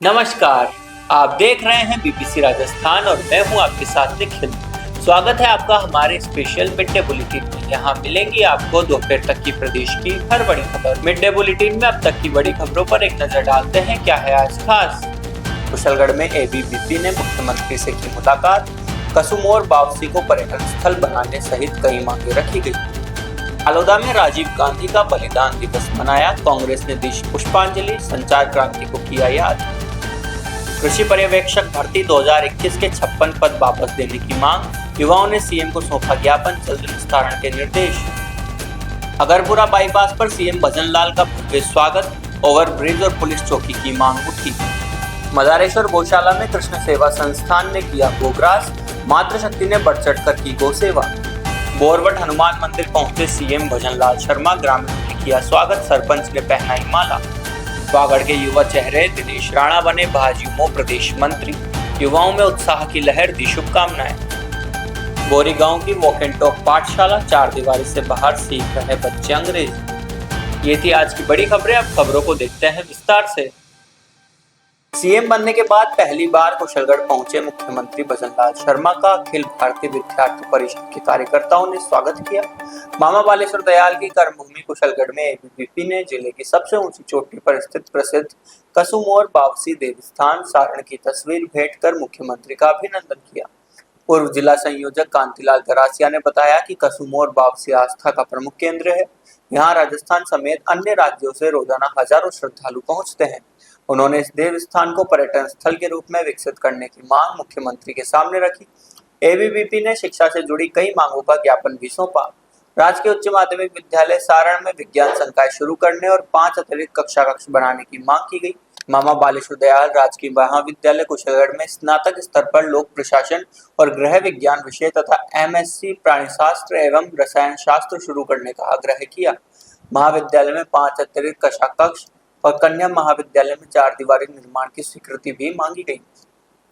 नमस्कार। आप देख रहे हैं बीबीसी राजस्थान और मैं हूं आपके साथ निखिल। स्वागत है आपका हमारे स्पेशल मिड डे बुलेटिन में। यहाँ मिलेंगी आपको दोपहर तक की प्रदेश की हर बड़ी खबर। मिड डे बुलेटिन में अब तक की बड़ी खबरों पर एक नजर डालते हैं। क्या है आज खास? कुशलगढ़ में एबीवीपी ने मुख्यमंत्री से की मुलाकात। कसुमोर बावसी को पर्यटन स्थल बनाने सहित कई मांगे रखी गई। बड़ौदा में राजीव गांधी का बलिदान दिवस मनाया। कांग्रेस ने दी पुष्पांजलि। संचार क्रांति को किया याद। कृषि पर्यवेक्षक भर्ती 2021 के 56 पद वापस देने की मांग। युवाओं ने सीएम को सौंपा ज्ञापन। जल्द निस्तारण के निर्देश। अगरपुरा बाईपास पर सीएम भजन लाल का भव्य स्वागत। ओवरब्रिज और पुलिस चौकी की मांग उठी। मदारेश्वर गौशाला में कृष्ण सेवा संस्थान ने किया गोग्रास। मातृशक्ति ने बढ़ चढ़कर की गौ सेवा। बोरवट हनुमान मंदिर पहुंचे सीएम भजन लाल शर्मा। ग्रामीणों ने किया स्वागत। सरपंच ने पहनाई माला। वागड़ के युवा चेहरे दिनेश राणा बने भाजयुमो प्रदेश मंत्री। युवाओं में उत्साह की लहर, दी शुभकामनाएं। बोरी गांव की वॉक एंड टॉक पाठशाला। 4 दीवारी से बाहर सीख रहे बच्चे अंग्रेजी। ये थी आज की बड़ी खबरें। अब खबरों को देखते हैं विस्तार से। सीएम बनने के बाद पहली बार कुशलगढ़ पहुंचे मुख्यमंत्री भजन लाल शर्मा का अखिल भारतीय विद्यार्थी परिषद के कार्यकर्ताओं ने स्वागत किया। मामा बालेश्वर दयाल की कर्मभूमि कुशलगढ़ में एबीवीपी ने जिले की सबसे ऊंची चोटी पर स्थित प्रसिद्ध कसुमोर बावसी देवस्थान सारण की तस्वीर भेंट कर मुख्यमंत्री का अभिनंदन किया। पूर्व जिला संयोजक कांतिलाल गरासिया ने बताया कि कसुमोर बावसी आस्था का प्रमुख केंद्र है। यहाँ राजस्थान समेत अन्य राज्यों से रोजाना हजारों श्रद्धालु पहुंचते हैं। उन्होंने इस देवस्थान को पर्यटन स्थल के रूप में विकसित करने की मांग मुख्यमंत्री के सामने रखी। एबीवीपी ने शिक्षा से जुड़ी कई मांगों का ज्ञापन भी सौंपा। राजकीय उच्च माध्यमिक विद्यालय सारण में विज्ञान संकाय शुरू करने और 5 अतिरिक्त कक्षा कक्ष बनाने की मांग की गई। मामा बालेश्वर दयाल राजकीय महाविद्यालय कुशलगढ़ में स्नातक स्तर पर लोक प्रशासन और गृह विज्ञान विषय तथा एमएससी प्राणीशास्त्र एवं रसायन शास्त्र शुरू करने का आग्रह किया। महाविद्यालय में 5 अतिरिक्त कक्षा कक्ष और कन्या महाविद्यालय में 4 दीवारी निर्माण की स्वीकृति भी मांगी गई।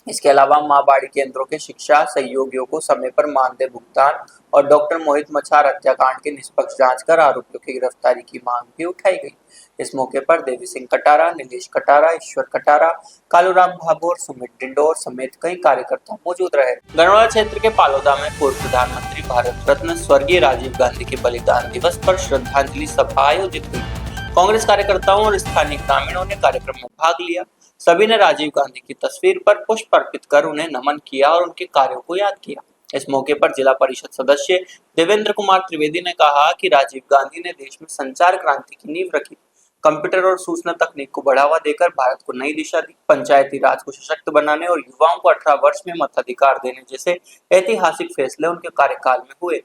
इसके अलावा मां बाड़ी केंद्रों के शिक्षा सहयोगियों को समय पर मानदेय भुगतान और डॉक्टर मोहित मछार हत्याकांड की निष्पक्ष जांच कर आरोपियों की गिरफ्तारी की मांग भी उठाई गई। इस मौके पर देवी सिंह कटारा, नीलेश कटारा, ईश्वर कटारा, कालूराम भाभोर, सुमित डिंडोर समेत कई कार्यकर्ता मौजूद रहे। गढ़वाल क्षेत्र के पालोदा में पूर्व प्रधानमंत्री भारत रत्न स्वर्गीय राजीव गांधी के बलिदान दिवस पर श्रद्धांजलि सभा आयोजित हुई। कांग्रेस कार्यकर्ताओं और स्थानीय ग्रामीणों ने कार्यक्रम में भाग लिया। सभी ने राजीव गांधी की तस्वीर पर पुष्प अर्पित कर उन्हें नमन किया और उनके कार्यों को याद किया। इस मौके पर जिला परिषद सदस्य देवेंद्र कुमार त्रिवेदी ने कहा कि राजीव गांधी ने देश में संचार क्रांति की नींव रखी। कंप्यूटर और सूचना तकनीक को बढ़ावा देकर भारत को नई दिशा दी। पंचायती राज को सशक्त बनाने और युवाओं को 18 वर्ष में मताधिकार देने जैसे ऐतिहासिक फैसले उनके कार्यकाल में हुए।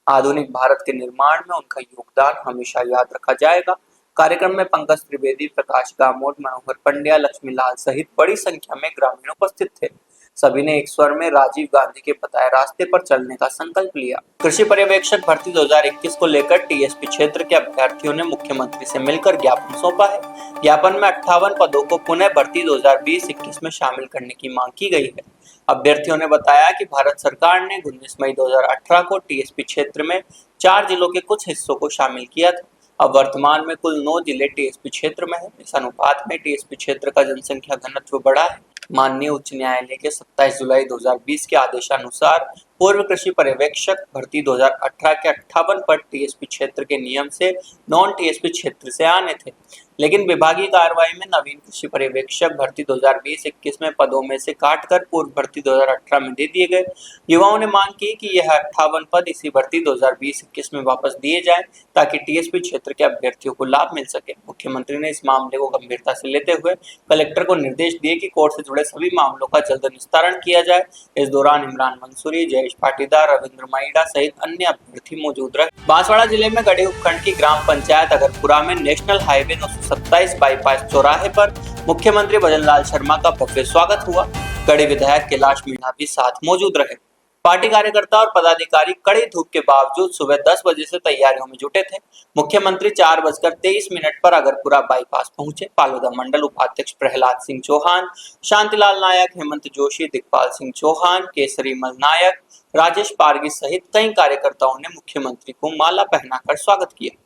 आधुनिक भारत के निर्माण में उनका योगदान हमेशा याद रखा जाएगा। कार्यक्रम में पंकज त्रिवेदी, प्रकाश गामोद, मनोहर पंड्या, लक्ष्मी लाल सहित बड़ी संख्या में ग्रामीण उपस्थित थे। सभी ने एक स्वर में राजीव गांधी के बताए रास्ते पर चलने का संकल्प लिया। कृषि पर्यवेक्षक भर्ती 2021 को लेकर टीएसपी क्षेत्र के अभ्यर्थियों ने मुख्यमंत्री से मिलकर ज्ञापन सौंपा है। ज्ञापन में 58 पदों को पुनः भर्ती 2020-21 में शामिल करने की मांग की गई है। अभ्यर्थियों ने बताया कि भारत सरकार ने 19 मई 2018 को टीएसपी क्षेत्र में 4 जिलों के कुछ हिस्सों को शामिल किया था। अब वर्तमान में कुल 9 जिले टीएसपी क्षेत्र में है। इस अनुपात में टीएसपी क्षेत्र का जनसंख्या घनत्व बढ़ा है। माननीय उच्च न्यायालय के 27 जुलाई 2020 के आदेशानुसार पूर्व कृषि पर्यवेक्षक भर्ती 2018 के 58 पद टीएसपी क्षेत्र के नियम से नॉन टीएसपी क्षेत्र से आने थे, लेकिन विभागीय कार्रवाई में नवीन कृषि पर्यवेक्षक भर्ती 2020-21 में पदों में से काटकर पूर्व भर्ती 2018 में दे दिए गए। युवाओं ने मांग की कि यह 58 पद इसी भर्ती 2020-21 में वापस दिए जाएं ताकि टीएसपी क्षेत्र के अभ्यर्थियों को लाभ मिल सके। मुख्यमंत्री ने इस मामले को गंभीरता से लेते हुए कलेक्टर को निर्देश दिए कि कोर्ट से जुड़े सभी मामलों का जल्द निस्तारण किया जाए। इस दौरान इमरान मंसूरी, जयेश पाटीदार, रविंद्र माइडा सहित अन्य अभ्यर्थी मौजूद रहे। बांसवाड़ा जिले में गढ़ी उपखंड की ग्राम पंचायत अगरपुरा में नेशनल हाईवे 927 बाईपास चौराहे पर मुख्यमंत्री भजन लाल शर्मा का भव्य स्वागत हुआ। गढ़ी विधायक कैलाश मीणा भी साथ मौजूद रहे। पार्टी कार्यकर्ता और पदाधिकारी कड़ी धूप के बावजूद सुबह 10 बजे से तैयारियों में जुटे थे। मुख्यमंत्री 4:23 पर अगरपुरा बाईपास पहुंचे। पालोदा मंडल उपाध्यक्ष प्रहलाद सिंह चौहान, शांतिलाल नायक, हेमंत जोशी, दिग्पाल सिंह चौहान, केसरी मल नायक, राजेश पारगी सहित कई कार्यकर्ताओं ने मुख्यमंत्री को माला पहनाकर स्वागत किया।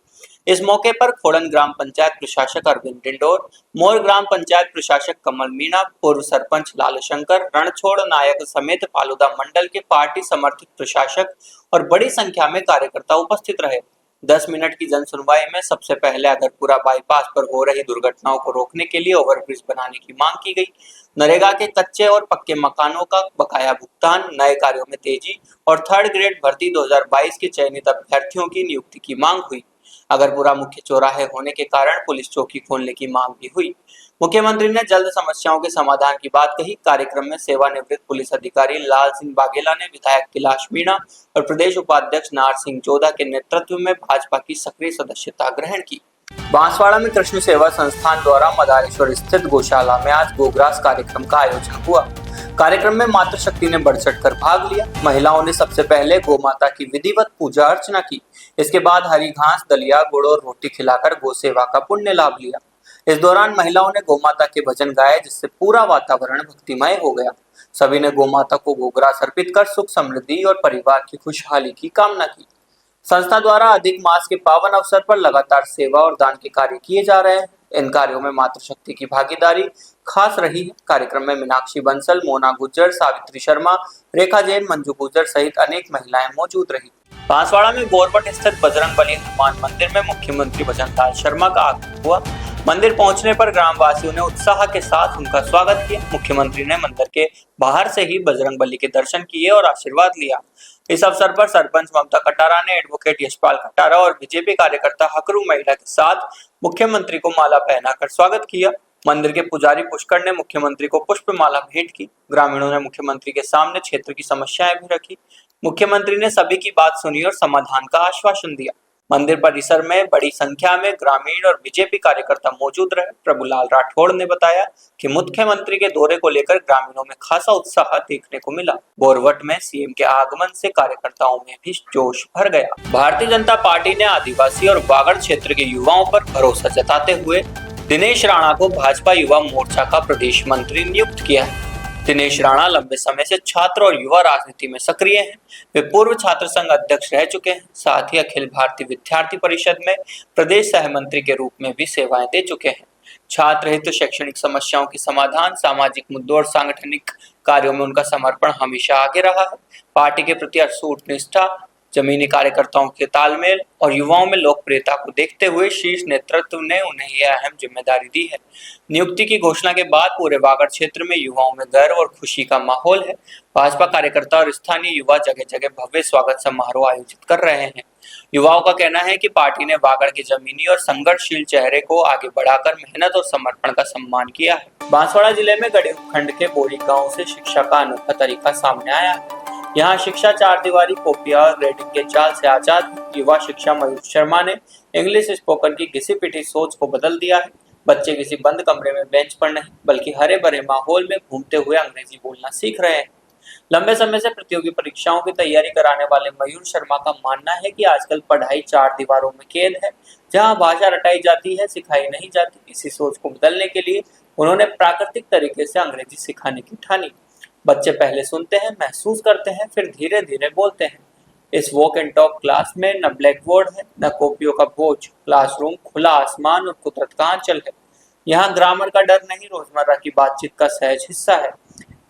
इस मौके पर खोड़न ग्राम पंचायत प्रशासक अरविंद डिंडोर, मोर ग्राम पंचायत प्रशासक कमल मीणा, पूर्व सरपंच लालशंकर, रणछोड़ नायक समेत फालूदा मंडल के पार्टी समर्थित प्रशासक और बड़ी संख्या में कार्यकर्ता उपस्थित रहे। 10 मिनट की जन सुनवाई में सबसे पहले अगरपुरा बाईपास पर हो रही दुर्घटनाओं को रोकने के लिए ओवरब्रिज बनाने की मांग की गई। नरेगा के कच्चे और पक्के मकानों का बकाया भुगतान, नए कार्यों में तेजी और थर्ड ग्रेड भर्ती 2022 के चयनित अभ्यर्थियों की नियुक्ति की मांग हुई। अगरपुरा मुख्य चौराहे होने के कारण पुलिस चौकी खोलने की मांग भी हुई। मुख्यमंत्री ने जल्द समस्याओं के समाधान की बात कही। कार्यक्रम में सेवानिवृत्त पुलिस अधिकारी लाल सिंह बाघेला ने विधायक कैलाश मीणा और प्रदेश उपाध्यक्ष नार सिंह जोधा के नेतृत्व में भाजपा की सक्रिय सदस्यता ग्रहण की। बांसवाड़ा में कृष्ण सेवा संस्थान द्वारा मदारेश्वर स्थित गौशाला में आज गोग्रास कार्यक्रम का आयोजन हुआ। कार्यक्रम में मातृशक्ति ने बढ़ चढ़ कर भाग लिया। महिलाओं ने सबसे पहले गौ माता की विधिवत पूजा अर्चना की। इसके बाद हरी घास, दलिया, गुड़ और रोटी खिलाकर गौ सेवा का पुण्य लाभ लिया। इस दौरान महिलाओं ने गौ माता के भजन गाए, जिससे पूरा वातावरण भक्तिमय हो गया। सभी ने गौ माता को गोग्रास अर्पित कर सुख समृद्धि और परिवार की खुशहाली की कामना की। संस्था द्वारा अधिक मास के पावन अवसर पर लगातार सेवा और दान के कार्य किए जा रहे हैं। इन कार्यों में मातृशक्ति की भागीदारी खास रही है। कार्यक्रम में मीनाक्षी बंसल, मोना गुज्जर, सावित्री शर्मा, रेखा जैन, मंजू गुज्जर सहित अनेक महिलाएं मौजूद रही। बांसवाड़ा में बोरबट स्थित बजरंगबली हनुमान मंदिर में मुख्यमंत्री भजनलाल शर्मा का आगमन हुआ। मंदिर पहुंचने पर ग्रामवासियों ने उत्साह के साथ उनका स्वागत किया। मुख्यमंत्री ने मंदिर के बाहर से ही बजरंगबली के दर्शन किए और आशीर्वाद लिया। इस अवसर पर सरपंच ममता कटारा ने एडवोकेट यशपाल कटारा और बीजेपी कार्यकर्ता हकरू महिला के साथ मुख्यमंत्री को माला पहनाकर स्वागत किया। मंदिर के पुजारी पुष्कर ने मुख्यमंत्री को पुष्प माला भेंट की। ग्रामीणों ने मुख्यमंत्री के सामने क्षेत्र की समस्याएं भी रखी। मुख्यमंत्री ने सभी की बात सुनी और समाधान का आश्वासन दिया। मंदिर परिसर में बड़ी संख्या में ग्रामीण और बीजेपी कार्यकर्ता मौजूद रहे। प्रभुलाल राठौड़ ने बताया कि मुख्यमंत्री के दौरे को लेकर ग्रामीणों में खासा उत्साह देखने को मिला। बोरवट में सीएम के आगमन से कार्यकर्ताओं में भी जोश भर गया। भारतीय जनता पार्टी ने आदिवासी और वागड़ क्षेत्र के युवाओं पर भरोसा जताते हुए दिनेश राणा को भाजपा युवा मोर्चा का प्रदेश मंत्री नियुक्त किया है। दिनेश राणा लंबे समय से छात्र और युवा राजनीति में सक्रिय हैं। वे पूर्व छात्र संघ अध्यक्ष रह चुके हैं। साथ ही अखिल भारतीय विद्यार्थी परिषद में प्रदेश सह मंत्री के रूप में भी सेवाएं दे चुके हैं। छात्र हित, शैक्षणिक समस्याओं की समाधान, सामाजिक मुद्दों और सांगठनिक कार्यों में उनका समर्पण हमेशा आगे रहा है। पार्टी के प्रति अटूट निष्ठा, जमीनी कार्यकर्ताओं के तालमेल और युवाओं में लोकप्रियता को देखते हुए शीर्ष नेतृत्व ने उन्हें यह अहम जिम्मेदारी दी है। नियुक्ति की घोषणा के बाद पूरे वागड़ क्षेत्र में युवाओं में गर्व और खुशी का माहौल है। भाजपा कार्यकर्ता और स्थानीय युवा जगह जगह भव्य स्वागत समारोह आयोजित कर रहे हैं। युवाओं का कहना है कि पार्टी ने वागड़ के जमीनी और संघर्षशील चेहरे को आगे बढ़ाकर मेहनत और समर्पण का सम्मान किया है। बांसवाड़ा जिले में गढ़ी उपखंड के बोरी गाँव से शिक्षा का अनोखा तरीका सामने आया है। यहाँ शिक्षा चार दीवारी, कॉपियां और रेडिंग के जाल से आजाद। युवा शिक्षा मयूर शर्मा ने इंग्लिश स्पोकन की घिसी पिटी सोच को बदल दिया है। बच्चे किसी बंद कमरे में बेंच पर नहीं बल्कि हरे भरे माहौल में घूमते हुए अंग्रेजी बोलना सीख रहे हैं। लंबे समय से प्रतियोगी परीक्षाओं की तैयारी कराने वाले मयूर शर्मा का मानना है कि आजकल पढ़ाई चार दीवारों में कैद है, जहाँ भाषा रटाई जाती है, सिखाई नहीं जाती। इसी सोच को बदलने के लिए उन्होंने प्राकृतिक तरीके से अंग्रेजी सिखाने की ठानी। बच्चे पहले सुनते हैं, महसूस करते हैं, फिर धीरे धीरे बोलते हैं। इस वॉक एंड टॉक क्लास में न ब्लैक बोर्ड है, न कॉपियों का बोझ। क्लासरूम खुला आसमान और कुदरत का आंचल है। यहाँ ग्रामर का डर नहीं, रोजमर्रा की बातचीत का सहज हिस्सा है।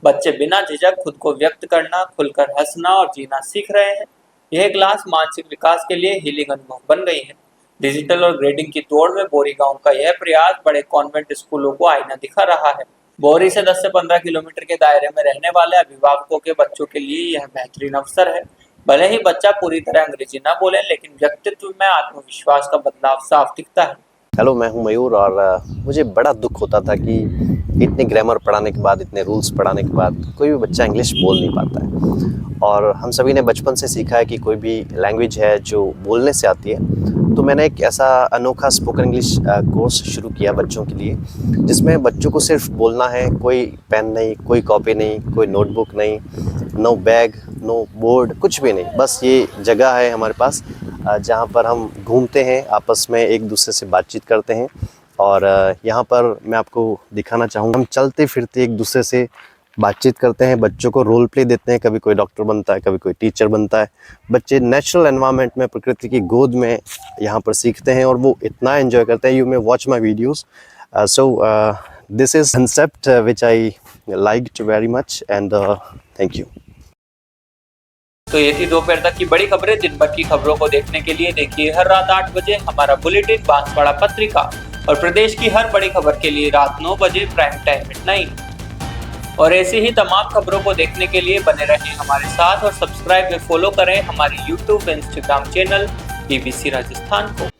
बच्चे बिना झिझक खुद को व्यक्त करना, खुलकर हंसना और जीना सीख रहे हैं। यह क्लास मानसिक विकास के लिए हीलिंग अनुभव बन गई है। डिजिटल और ग्रेडिंग की दौड़ में बोरी गांव का यह प्रयास बड़े कॉन्वेंट स्कूलों को आईना दिखा रहा है। बोरी से 10 से 15 किलोमीटर के दायरे में रहने वाले अभिभावकों के बच्चों के लिए यह बेहतरीन अवसर है। भले ही बच्चा पूरी तरह अंग्रेजी न बोले, लेकिन व्यक्तित्व में आत्मविश्वास का बदलाव साफ दिखता है। हेलो, मैं हूं मयूर और मुझे बड़ा दुख होता था कि इतने ग्रामर पढ़ाने के बाद, इतने रूल्स पढ़ाने के बाद कोई भी बच्चा इंग्लिश बोल नहीं पाता है। और हम सभी ने बचपन से सीखा है कि कोई भी लैंग्वेज है जो बोलने से आती है। तो मैंने एक ऐसा अनोखा स्पोकन इंग्लिश कोर्स शुरू किया बच्चों के लिए, जिसमें बच्चों को सिर्फ बोलना है। कोई पेन नहीं, कोई कॉपी नहीं, कोई नोटबुक नहीं, नो बैग, नो बोर्ड, कुछ भी नहीं। बस ये जगह है हमारे पास जहाँ पर हम घूमते हैं, आपस में एक दूसरे से बातचीत करते हैं। और यहाँ पर मैं आपको दिखाना चाहूँगा, हम चलते फिरते एक दूसरे से बातचीत करते हैं, बच्चों को रोल प्ले देते हैं, कभी कोई डॉक्टर बनता है, कभी कोई टीचर बनता है। बच्चे नेचुरल एनवायरनमेंट में, प्रकृति की गोद में यहाँ पर सीखते हैं और वो इतना एंजॉय करते हैं। You may watch my videos. This is concept which I liked very much and thank you. तो ये थी दोपहर तक की बड़ी खबरें। दिन भर की खबरों को देखने के लिए देखिए हर रात 8 बजे हमारा बुलेटिन बांसवाड़ा पत्रिका, और प्रदेश की हर बड़ी खबर के लिए रात 9 बजे प्राइम टाइम @9। और ऐसी ही तमाम खबरों को देखने के लिए बने रहें हमारे साथ और सब्सक्राइब व फॉलो करें हमारी YouTube व Instagram चैनल BBC राजस्थान को।